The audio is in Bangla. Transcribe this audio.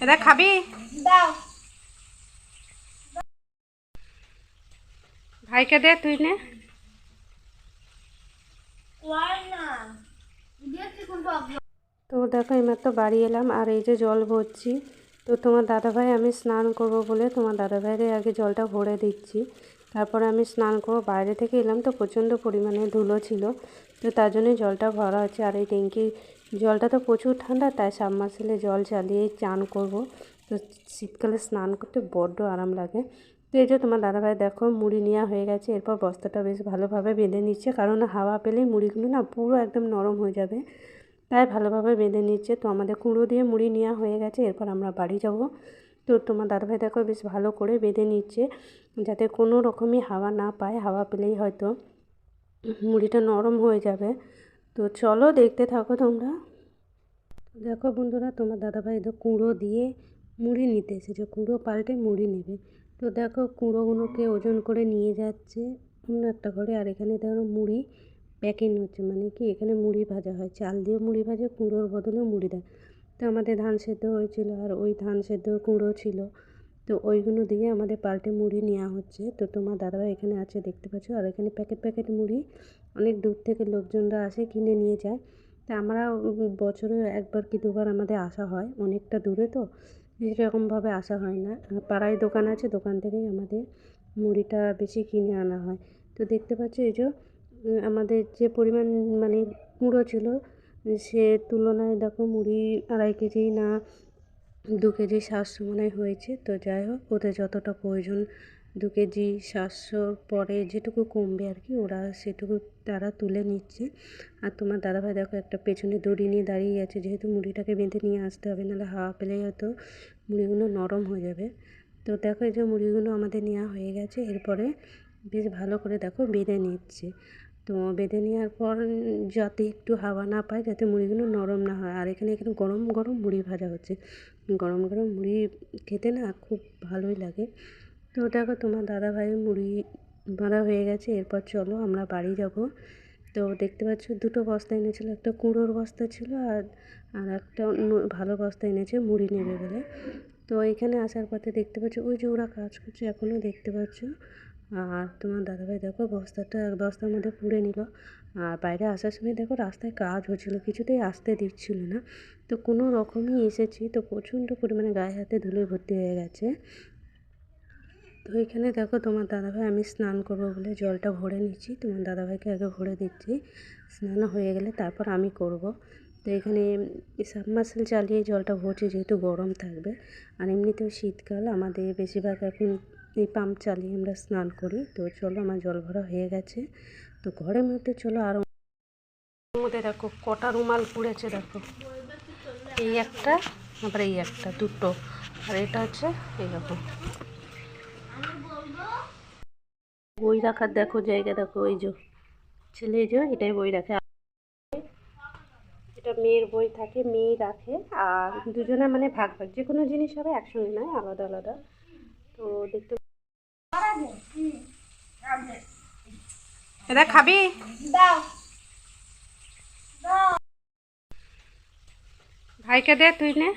এটা খাবি? দাও ভাইকে দে, তুই নে। না তো দেখো এইমাত্র বাড়ি এলাম, আর এই যে জল ভরছি। তো তোমার দাদাভাই, আমি স্নান করব বলে তোমার দাদাভাইরে আগে জলটা ভরে দিচ্ছি, তারপরে আমি স্নান করবো। বাইরে থেকে এলাম তো প্রচণ্ড পরিমাণে ধুলো ছিল, তো তার জন্যই জলটা ভরা হচ্ছে। আর এই ট্যাঙ্কির জলটা তো প্রচুর ঠান্ডা, তাই সাবমার্সিবলে জল চালিয়েই চান করব। তো শীতকালে স্নান করতে বড্ড আরাম লাগে। তো এই যে তোমার দাদাভাই দেখো মুড়ি নেওয়া হয়ে গেছে, এরপর বস্তাটা বেশ ভালোভাবে বেঁধে নিচ্ছে, কারণ হাওয়া পেলেই মুড়িগুলো না পুরো একদম নরম হয়ে যাবে, তাই ভালোভাবে বেঁধে নিচ্ছে। তো আমাদের কুঁড়ো দিয়ে মুড়ি নেওয়া হয়ে গেছে, এরপর আমরা বাড়ি যাব। তো তোমার দাদাভাই দেখো বেশ ভালো করে বেঁধে নিচ্ছে, যাতে কোনো রকমই হাওয়া না পায়, হাওয়া পেলেই হয়তো মুড়িটা নরম হয়ে যাবে। তো চলো দেখতে থাকো তোমরা। দেখো বন্ধুরা, তোমার দাদাভাই তো কুঁড়ো দিয়ে মুড়ি নিতে এসেছে, কুঁড়ো পাল্টে মুড়ি নেবে। তো দেখো কুঁড়োগুলোকে ওজন করে নিয়ে যাচ্ছে অন্য একটা ঘরে। আর এখানে দেখো মুড়ি প্যাকিং হচ্ছে, মানে কি এখানে মুড়ি ভাজা হয়, চাল দিয়ে মুড়ি ভাজে, কুঁড়োর বদলে মুড়ি দেয়। তো আমাদের ধান সেদ্ধ হয়েছিল, আর ওই ধান সেদ্ধ কুঁড়ো ছিল, তো ওইগুলো দিয়ে আমাদের পাল্টে মুড়ি নেওয়া হচ্ছে। তো তোমার দাদাভাই এখানে আছে দেখতে পাচ্ছ, আর এখানে প্যাকেট প্যাকেট মুড়ি অনেক দূর থেকে লোকজনরা আসে কিনে নিয়ে যায়। তা আমরা বছরে একবার কি দুবার আমাদের আসা হয়, অনেকটা দূরে তো সেরকমভাবে আসা হয় না। পাড়ায় দোকান আছে, দোকান থেকেই আমাদের মুড়িটা বেশি কিনে আনা হয়। তো দেখতে পাচ্ছ এই যে আমাদের যে পরিমাণ মানে কুঁড়ো ছিল, সে তুলনায় দেখো মুড়ি 2.5 কেজি না 2 কেজি 700 মনে হয় হয়েছে। তো যাই হোক, ওদের যতটা প্রয়োজন 2 কেজি 700 পরে যেটুকু কমবে আর কি, ওরা সেটুকু তারা তুলে নিচ্ছে। আর তোমার দাদাভাই দেখো একটা পেছনে দড়ি নিয়ে দাঁড়িয়ে আছে, যেহেতু মুড়িটাকে বেঁধে নিয়ে আসতে হবে, নাহলে হাওয়া পেলেই হয়তো মুড়িগুলো নরম হয়ে যাবে। তো দেখো এই যে মুড়িগুলো আমাদের নেওয়া হয়ে গেছে, এরপরে বেশ ভালো করে দেখো বেঁধে নিচ্ছে। তো বেঁধে নেওয়ার পর যাতে একটু হাওয়া না পায়, যাতে মুড়িগুলো নরম না হয়। আর এখানে গরম গরম মুড়ি ভাজা হচ্ছে, গরম গরম মুড়ি খেতে না খুব ভালোই লাগে। তো দেখো তোমার দাদাভাই মুড়ি বাঁধা হয়ে গেছে, এরপর চলো আমরা বাড়ি যাব। তো দেখতে পাচ্ছ দুটো বস্তা এনেছিল, একটা কুঁড়োর বস্তা ছিল, আর আর একটা অন্য ভালো বস্তা এনেছে মুড়ি নেবে বলে। তো এখানে আসার পথে দেখতে পাচ্ছ ওই যে ওরা কাজ করছে এখনও দেখতে পাচ্ছ। আর তোমার দাদাভাই দেখো বস্তার মধ্যে পুড়ে নিল। আর বাইরে আসার সময় দেখো রাস্তায় কাজ হচ্ছিলো, কিছুতেই আসতে দিচ্ছিল না। তো কোনো রকমই এসেছি, তো প্রচণ্ড পরিমাণে গায়ে হাতে ধুলোয় ভর্তি হয়ে গেছে। তো এখানে দেখো তোমার দাদাভাই, আমি স্নান করবো বলে জলটা ভরে নিচ্ছি, তোমার দাদাভাইকে আগে ভরে দিচ্ছি, স্নান হয়ে গেলে তারপর আমি করব। তো এখানে সাবমার্সিবল চালিয়ে জলটা ভরছি, যেহেতু গরম থাকবে। আর এমনিতেও শীতকাল, আমাদের বেশিরভাগ এখন এই পাম্প চালিয়ে আমরা স্নান করি। তো চলো আমার জল ভরা হয়ে গেছে। তো ঘরের মধ্যে চলো, আর মধ্যে দেখো কটা রুমাল পুড়েছে দেখো, এই একটা, আবার এই একটা, দুটো, আর এটা হচ্ছে এইরকম বই রাখার দেখো জায়গা দেখো, ওই যে ছেলে যে এটাই বই রাখে, এটা মেয়ের বই থাকে, মেয়ে রাখে। আর দুজনে মানে ভাগ ভাগ, যে কোনো জিনিস হবে একসঙ্গে নয়, আলাদা আলাদা। তো দেখতে, এটা খাবি? দাও ভাইকে দে, তুই নে।